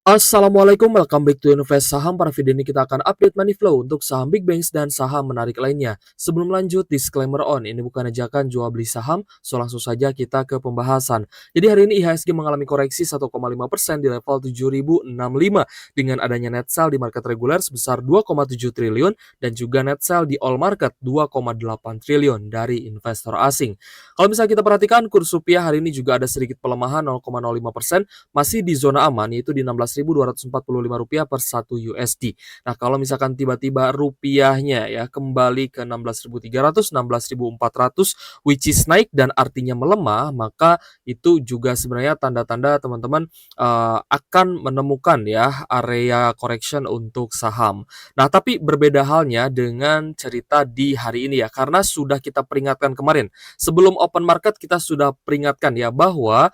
Assalamualaikum, welcome back to Invest Saham. Pada video ini kita akan update money flow untuk saham big banks dan saham menarik lainnya. Sebelum lanjut, disclaimer on, ini bukan ajakan jual beli saham, so langsung saja kita ke pembahasan. Jadi hari ini IHSG mengalami koreksi 1,5% di level 7.065 dengan adanya net sell di market reguler sebesar 2,7 triliun dan juga net sell di all market 2,8 triliun dari investor asing. Kalau misalnya kita perhatikan, kurs rupiah hari ini juga ada sedikit pelemahan 0,05%, masih di zona aman yaitu di Rp16.245 per 1 USD. Nah, kalau misalkan tiba-tiba rupiahnya ya kembali ke 16.300, 16.400 which is naik dan artinya melemah, maka itu juga sebenarnya tanda-tanda teman-teman akan menemukan ya area correction untuk saham. Nah, tapi berbeda halnya dengan cerita di hari ini ya, karena sudah kita peringatkan kemarin. Sebelum open market kita sudah peringatkan ya bahwa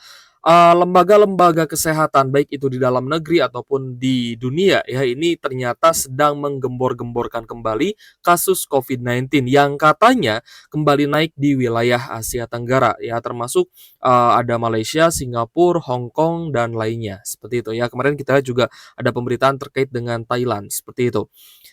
lembaga-lembaga kesehatan baik itu di dalam negeri ataupun di dunia ya ini ternyata sedang menggembor-gemborkan kembali kasus COVID-19 yang katanya kembali naik di wilayah Asia Tenggara ya termasuk ada Malaysia, Singapura, Hong Kong dan lainnya seperti itu ya. Kemarin kita juga ada pemberitaan terkait dengan Thailand seperti itu.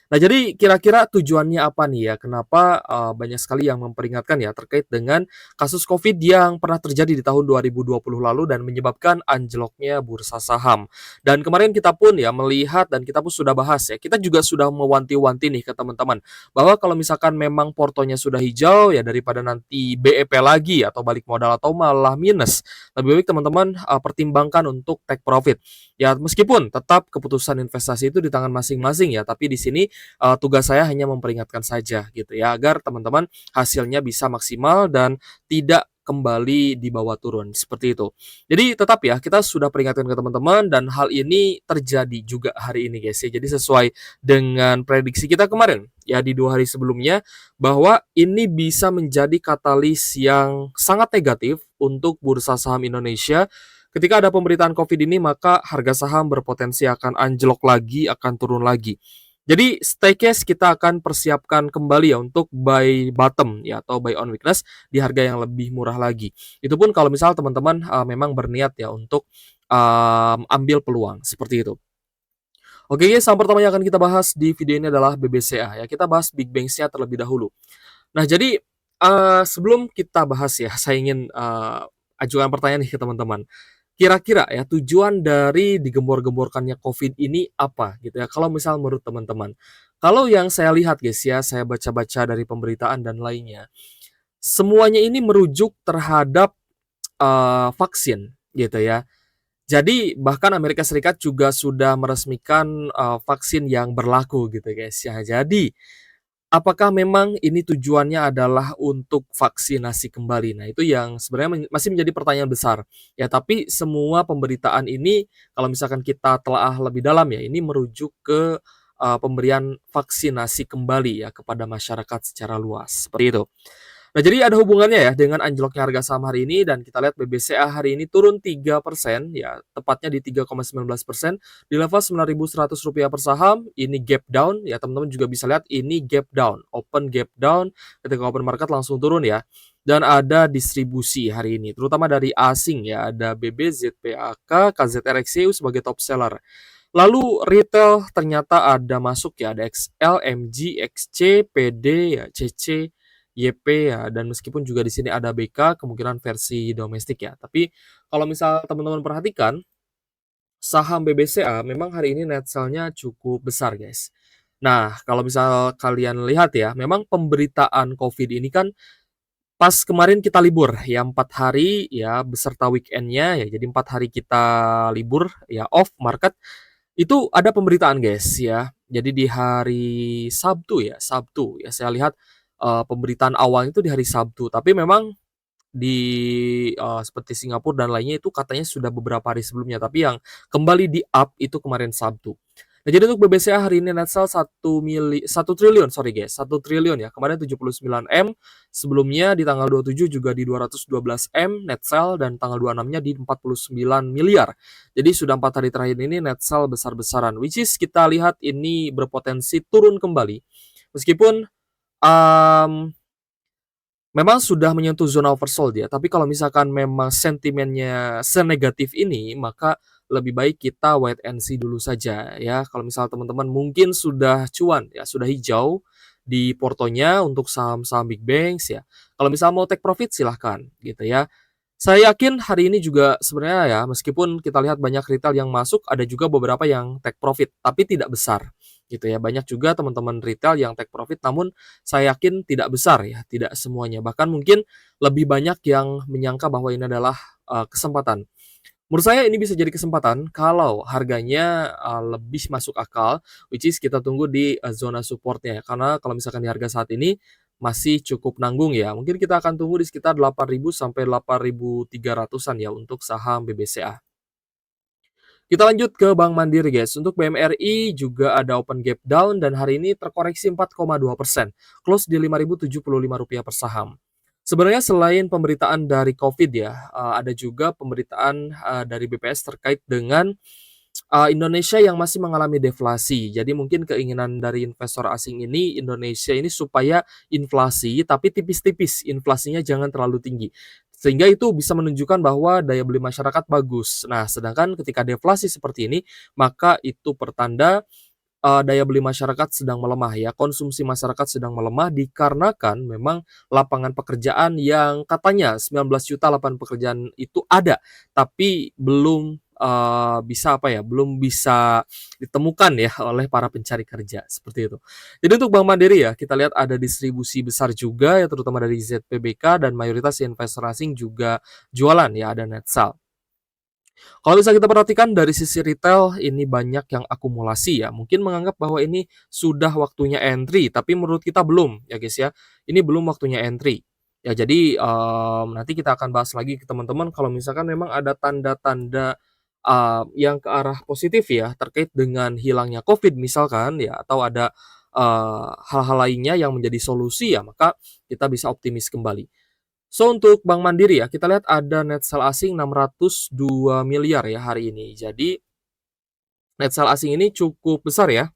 Nah, jadi kira-kira tujuannya apa nih ya? Kenapa banyak sekali yang memperingatkan ya terkait dengan kasus COVID yang pernah terjadi di tahun 2020 lalu dan menyebabkan anjloknya bursa saham. Dan kemarin kita pun ya melihat dan kita pun sudah bahas ya, kita juga sudah mewanti-wanti nih ke teman-teman bahwa kalau misalkan memang portonya sudah hijau ya daripada nanti BEP lagi atau balik modal atau malah minus, lebih baik teman-teman pertimbangkan untuk take profit. Ya meskipun tetap keputusan investasi itu di tangan masing-masing ya, tapi di sini tugas saya hanya memperingatkan saja gitu ya agar teman-teman hasilnya bisa maksimal dan tidak kembali di bawah turun seperti itu. Jadi tetap ya kita sudah peringatkan ke teman-teman dan hal ini terjadi juga hari ini guys ya. Jadi sesuai dengan prediksi kita kemarin ya di 2 hari sebelumnya bahwa ini bisa menjadi katalis yang sangat negatif untuk bursa saham Indonesia. Ketika ada pemberitaan COVID ini maka harga saham berpotensi akan anjlok lagi, akan turun lagi. Jadi stay case kita akan persiapkan kembali ya untuk buy bottom ya atau buy on weakness di harga yang lebih murah lagi. Itu pun kalau misal teman-teman memang berniat ya untuk ambil peluang seperti itu. Oke, saham pertama yang akan kita bahas di video ini adalah BBCA ya. Kita bahas Big Banks-nya terlebih dahulu. Nah, jadi sebelum kita bahas ya, saya ingin ajukan pertanyaan nih ke teman-teman. Kira-kira ya tujuan dari digembor-gemborkannya COVID ini apa gitu ya? Kalau misal menurut teman-teman. Kalau yang saya lihat guys ya, saya baca-baca dari pemberitaan dan lainnya, semuanya ini merujuk terhadap vaksin gitu ya. Jadi bahkan Amerika Serikat juga sudah meresmikan vaksin yang berlaku gitu guys ya. Jadi apakah memang ini tujuannya adalah untuk vaksinasi kembali? Nah, itu yang sebenarnya masih menjadi pertanyaan besar. Ya, tapi semua pemberitaan ini kalau misalkan kita telaah lebih dalam ya, ini merujuk ke pemberian vaksinasi kembali ya kepada masyarakat secara luas. Seperti itu. Nah, jadi ada hubungannya ya dengan anjloknya harga saham hari ini dan kita lihat BBCA hari ini turun 3% ya, tepatnya di 3,19% di level Rp9.100 per saham. Ini gap down ya, teman-teman juga bisa lihat ini gap down, open gap down ketika open market langsung turun ya. Dan ada distribusi hari ini, terutama dari asing ya, ada BB, ZPAK, KZRXCU sebagai top seller. Lalu retail ternyata ada masuk ya, ada XL, MG, XC, PD ya, CC, YP ya, dan meskipun juga di sini ada BK kemungkinan versi domestik ya. Tapi kalau misal teman-teman perhatikan saham BBCA memang hari ini net sell-nya cukup besar guys. Nah, kalau misal kalian lihat ya, memang pemberitaan COVID ini kan pas kemarin kita libur ya 4 hari ya beserta weekendnya ya, jadi 4 hari kita libur ya off market itu ada pemberitaan guys ya. Jadi di hari Sabtu ya saya lihat pemberitaan awalnya itu di hari Sabtu, tapi memang di seperti Singapura dan lainnya itu katanya sudah beberapa hari sebelumnya, tapi yang kembali di-up itu kemarin Sabtu. Nah, jadi untuk BBCA hari ini net sell 1 triliun, sorry guys, 1 triliun ya. Kemarin 79 M, sebelumnya di tanggal 27 juga di 212 M net sell dan tanggal 26-nya di 49 miliar. Jadi sudah 4 hari terakhir ini net sell besar-besaran, which is kita lihat ini berpotensi turun kembali. Meskipun um, memang sudah menyentuh zona oversold ya, tapi kalau misalkan memang sentimennya senegatif ini, maka lebih baik kita wait and see dulu saja ya. Kalau misal teman-teman mungkin sudah cuan ya, sudah hijau di portonya untuk saham-saham big banks ya. Kalau misal mau take profit silahkan gitu ya. Saya yakin hari ini juga sebenarnya ya, meskipun kita lihat banyak retail yang masuk, ada juga beberapa yang take profit, tapi tidak besar, gitu ya. Banyak juga teman-teman retail yang take profit, namun saya yakin tidak besar ya, tidak semuanya. Bahkan mungkin lebih banyak yang menyangka bahwa ini adalah kesempatan. Menurut saya ini bisa jadi kesempatan kalau harganya lebih masuk akal, which is kita tunggu di zona supportnya. Karena kalau misalkan di harga saat ini masih cukup nanggung ya. Mungkin kita akan tunggu di sekitar 8.000 sampai 8.300-an ya untuk saham BBCA. Kita lanjut ke Bank Mandiri guys. Untuk BMRI juga ada open gap down dan hari ini terkoreksi 4,2%, close di Rp5.075 per saham. Sebenarnya selain pemberitaan dari COVID ya, ada juga pemberitaan dari BPS terkait dengan Indonesia yang masih mengalami deflasi. Jadi mungkin keinginan dari investor asing ini, Indonesia ini supaya inflasi tapi tipis-tipis, inflasinya jangan terlalu tinggi. Sehingga itu bisa menunjukkan bahwa daya beli masyarakat bagus. Nah, sedangkan ketika deflasi seperti ini, maka itu pertanda daya beli masyarakat sedang melemah ya, konsumsi masyarakat sedang melemah dikarenakan memang lapangan pekerjaan yang katanya 19 juta lapangan pekerjaan itu ada, tapi belum, bisa apa ya, belum bisa ditemukan ya oleh para pencari kerja, seperti itu. Jadi untuk Bank Mandiri ya, kita lihat ada distribusi besar juga ya, terutama dari ZPBK dan mayoritas investor asing juga jualan ya, ada net sell. Kalau bisa kita perhatikan dari sisi retail, ini banyak yang akumulasi ya, mungkin menganggap bahwa ini sudah waktunya entry, tapi menurut kita belum ya guys ya, ini belum waktunya entry. Ya jadi, nanti kita akan bahas lagi ke teman-teman kalau misalkan memang ada tanda-tanda, yang ke arah positif ya, terkait dengan hilangnya COVID misalkan ya, atau ada, hal-hal lainnya yang menjadi solusi ya, maka kita bisa optimis kembali. So, untuk Bank Mandiri ya, kita lihat ada net sell asing 602 miliar ya hari ini. Jadi, net sell asing ini cukup besar ya.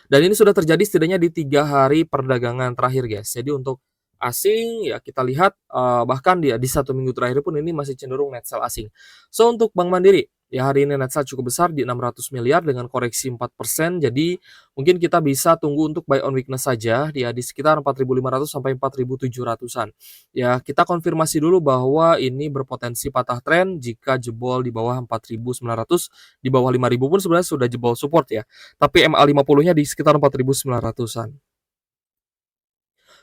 Dan ini sudah terjadi setidaknya di 3 hari perdagangan terakhir, guys. Jadi untuk asing ya kita lihat bahkan di 1 minggu terakhir pun ini masih cenderung net sell asing. So untuk Bank Mandiri ya hari ini net sell cukup besar di 600 miliar dengan koreksi 4%. Jadi mungkin kita bisa tunggu untuk buy on weakness saja di sekitar 4.500 sampai 4.700-an. Ya, kita konfirmasi dulu bahwa ini berpotensi patah tren jika jebol di bawah 4.900, di bawah 5.000 pun sebenarnya sudah jebol support ya. Tapi MA50-nya di sekitar 4.900-an.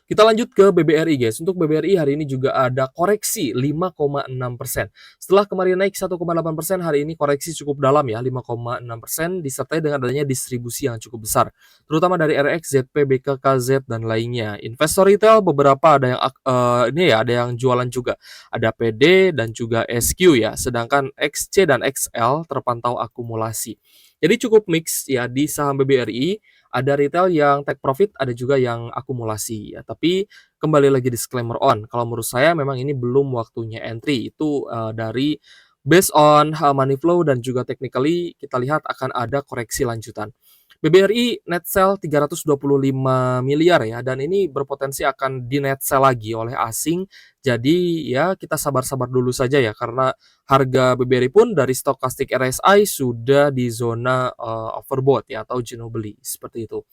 Kita lanjut ke BBRI guys. Untuk BBRI hari ini juga ada koreksi 5,6%. Setelah kemarin naik 1,8%, hari ini koreksi cukup dalam ya, 5,6% disertai dengan adanya distribusi yang cukup besar. Terutama dari RX, ZP, BKKZ dan lainnya. Investor retail beberapa ada yang ini ya, ada yang jualan juga. Ada PD dan juga SQ ya. Sedangkan XC dan XL terpantau akumulasi. Jadi cukup mix ya di saham BBRI, ada retail yang take profit, ada juga yang akumulasi ya. Tapi kembali lagi disclaimer on, kalau menurut saya memang ini belum waktunya entry. Itu dari based on money flow dan juga technically kita lihat akan ada koreksi lanjutan. BBRI net sell 325 miliar ya, dan ini berpotensi akan di net sell lagi oleh asing. Jadi ya kita sabar-sabar dulu saja ya, karena harga BBRI pun dari stokastik RSI sudah di zona overbought ya, atau jenuh beli seperti itu.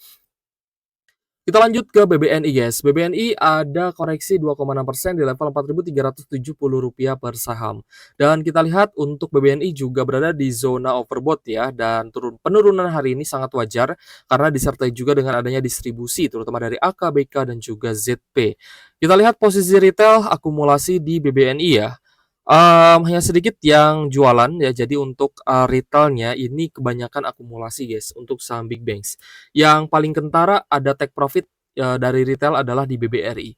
Kita lanjut ke BBNI guys. BBNI ada koreksi 2,6% di level Rp4.370 per saham. Dan kita lihat untuk BBNI juga berada di zona overbought ya, dan penurunan hari ini sangat wajar karena disertai juga dengan adanya distribusi terutama dari AKBK dan juga ZP. Kita lihat posisi retail akumulasi di BBNI ya. Hanya sedikit yang jualan ya, jadi untuk, retailnya ini kebanyakan akumulasi guys, untuk saham big banks. Yang paling kentara ada take profit, dari retail adalah di BBRI.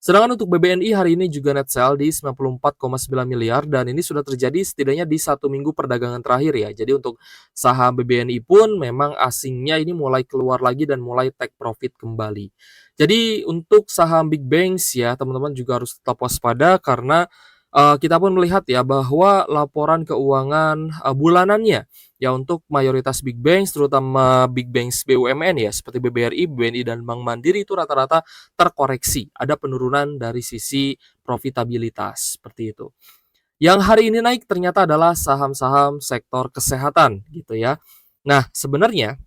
Sedangkan untuk BBNI hari ini juga net sell di 94,9 miliar dan ini sudah terjadi setidaknya di 1 minggu perdagangan terakhir ya. Jadi untuk saham BBNI pun memang asingnya ini mulai keluar lagi dan mulai take profit kembali. Jadi untuk saham big banks ya, teman-teman juga harus tetap waspada karena kita pun melihat ya bahwa laporan keuangan, bulanannya ya untuk mayoritas big banks terutama big banks BUMN ya seperti BBRI, BNI dan Bank Mandiri itu rata-rata terkoreksi, ada penurunan dari sisi profitabilitas seperti itu. Yang hari ini naik ternyata adalah saham-saham sektor kesehatan gitu ya. Nah, sebenarnya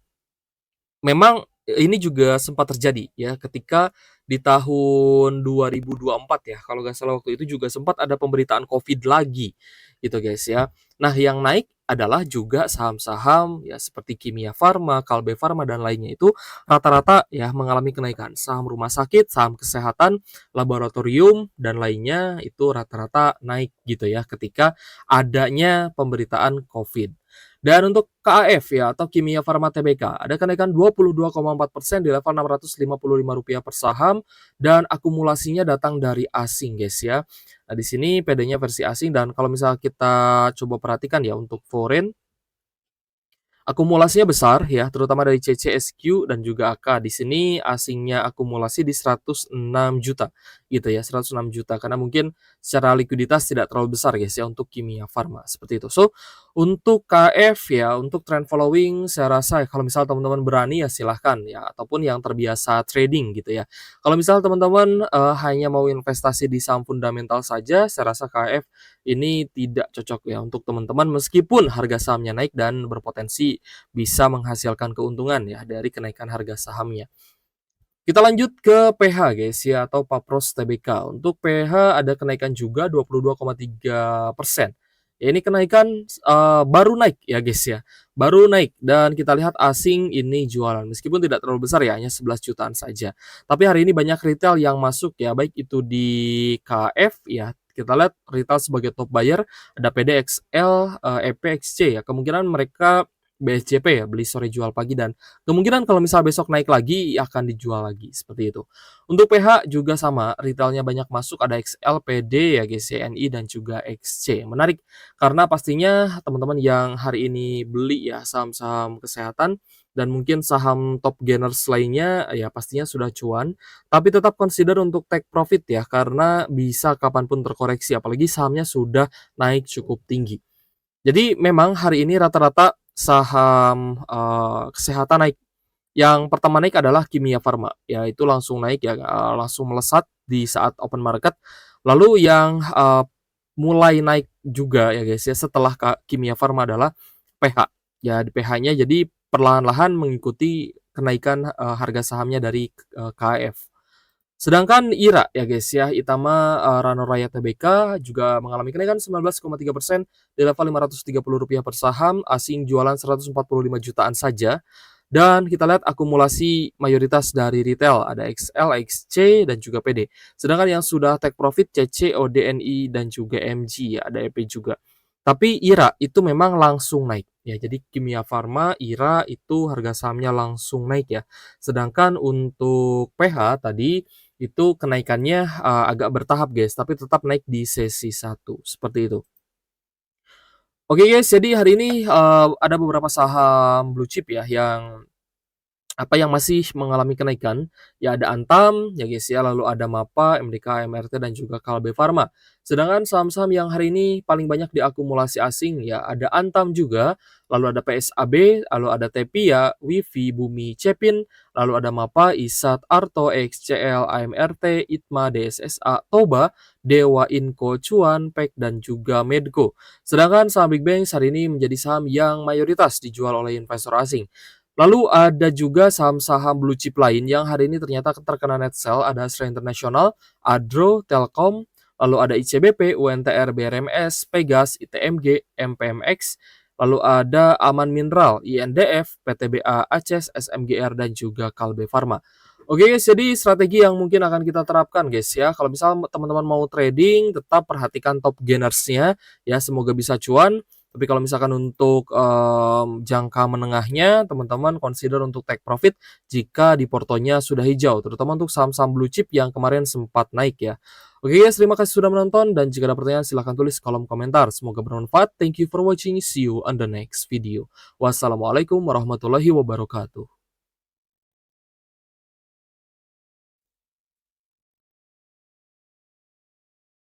memang ini juga sempat terjadi ya ketika di tahun 2024 ya, kalau nggak salah waktu itu juga sempat ada pemberitaan Covid lagi gitu guys ya. Nah, yang naik adalah juga saham-saham ya seperti Kimia Farma, Kalbe Farma dan lainnya itu rata-rata ya mengalami kenaikan. Saham rumah sakit, saham kesehatan, laboratorium dan lainnya itu rata-rata naik gitu ya ketika adanya pemberitaan Covid. Dan untuk KAF ya atau Kimia Farma Tbk ada kenaikan 22,4% di level Rp655 per saham dan akumulasinya datang dari asing guys ya. Nah, di sini PD-nya versi asing dan kalau misalnya kita coba perhatikan ya untuk foreign akumulasinya besar ya, terutama dari CCSQ dan juga AK. Di sini asingnya akumulasi di 106 juta gitu ya, 106 juta karena mungkin secara likuiditas tidak terlalu besar guys ya untuk Kimia Farma seperti itu. So, untuk KF ya, untuk trend following saya rasa ya, kalau misal teman-teman berani ya silahkan ya ataupun yang terbiasa trading gitu ya. Kalau misal teman-teman hanya mau investasi di saham fundamental saja, saya rasa KF ini tidak cocok ya untuk teman-teman meskipun harga sahamnya naik dan berpotensi bisa menghasilkan keuntungan ya dari kenaikan harga sahamnya. Kita lanjut ke PH guys ya atau Papros Tbk. Untuk PH ada kenaikan juga 22,3%. Ya ini kenaikan baru naik ya guys ya. Baru naik dan kita lihat asing ini jualan meskipun tidak terlalu besar ya hanya 11 jutaan saja. Tapi hari ini banyak retail yang masuk ya baik itu di KF ya. Kita lihat retail sebagai top buyer ada PDXL, EPXC ya. Kemungkinan mereka BSCP ya, beli sore jual pagi dan kemungkinan kalau misal besok naik lagi akan dijual lagi seperti itu. Untuk PH juga sama, retailnya banyak masuk ada XL, PD ya GCNI dan juga XC. Menarik karena pastinya teman-teman yang hari ini beli ya saham-saham kesehatan dan mungkin saham top gainers lainnya ya pastinya sudah cuan, tapi tetap consider untuk take profit ya karena bisa kapanpun terkoreksi apalagi sahamnya sudah naik cukup tinggi. Jadi memang hari ini rata-rata saham, kesehatan naik. Yang pertama naik adalah Kimia Farma, ya itu langsung naik ya, langsung melesat di saat open market. Lalu yang, mulai naik juga ya guys ya setelah Kimia Farma adalah PH. Ya di PH-nya jadi perlahan-lahan mengikuti kenaikan, harga sahamnya dari, KAF. Sedangkan IRA ya guys ya, Itama, Rano Raya Tbk juga mengalami kenaikan 19,3% di level Rp530 per saham, asing jualan 145 jutaan saja. Dan kita lihat akumulasi mayoritas dari retail ada XL, XC dan juga PD. Sedangkan yang sudah take profit CC, ODNI dan juga MG ya, ada EP juga. Tapi IRA itu memang langsung naik ya. Jadi Kimia Farma, IRA itu harga sahamnya langsung naik ya. Sedangkan untuk PH tadi itu kenaikannya, agak bertahap guys, tapi tetap naik di sesi satu seperti itu. Oke guys, jadi hari ini, ada beberapa saham blue chip ya yang yang masih mengalami kenaikan, ya ada Antam, ya guys ya, lalu ada MAPA, MDK, MRT, dan juga Kalbe Farma. Sedangkan saham-saham yang hari ini paling banyak diakumulasi asing, ya ada Antam juga, lalu ada PSAB, lalu ada Tepia, Wifi, Bumi, Cepin, lalu ada MAPA, ISAT, Arto, XCL, AMRT, ITMA, DSSA, Toba, Dewa Inco, Cuan, PEK, dan juga Medco. Sedangkan saham Big Banks hari ini menjadi saham yang mayoritas dijual oleh investor asing. Lalu ada juga saham-saham blue chip lain yang hari ini ternyata terkena net sell, ada Astra International, Adro, Telkom, lalu ada ICBP, UNTR, BRMS, Pegas, ITMG, MPMX, lalu ada Aman Mineral, INDF, PTBA, Aces, SMGR, dan juga Kalbe Farma. Oke guys, jadi strategi yang mungkin akan kita terapkan guys ya. Kalau misal teman-teman mau trading, tetap perhatikan top gainersnya ya, semoga bisa cuan. Tapi kalau misalkan untuk, jangka menengahnya, teman-teman consider untuk take profit jika di portonya sudah hijau, terutama untuk saham-saham blue chip yang kemarin sempat naik ya. Oke guys, terima kasih sudah menonton dan jika ada pertanyaan silahkan tulis kolom komentar. Semoga bermanfaat. Thank you for watching. See you on the next video. Wassalamualaikum warahmatullahi wabarakatuh.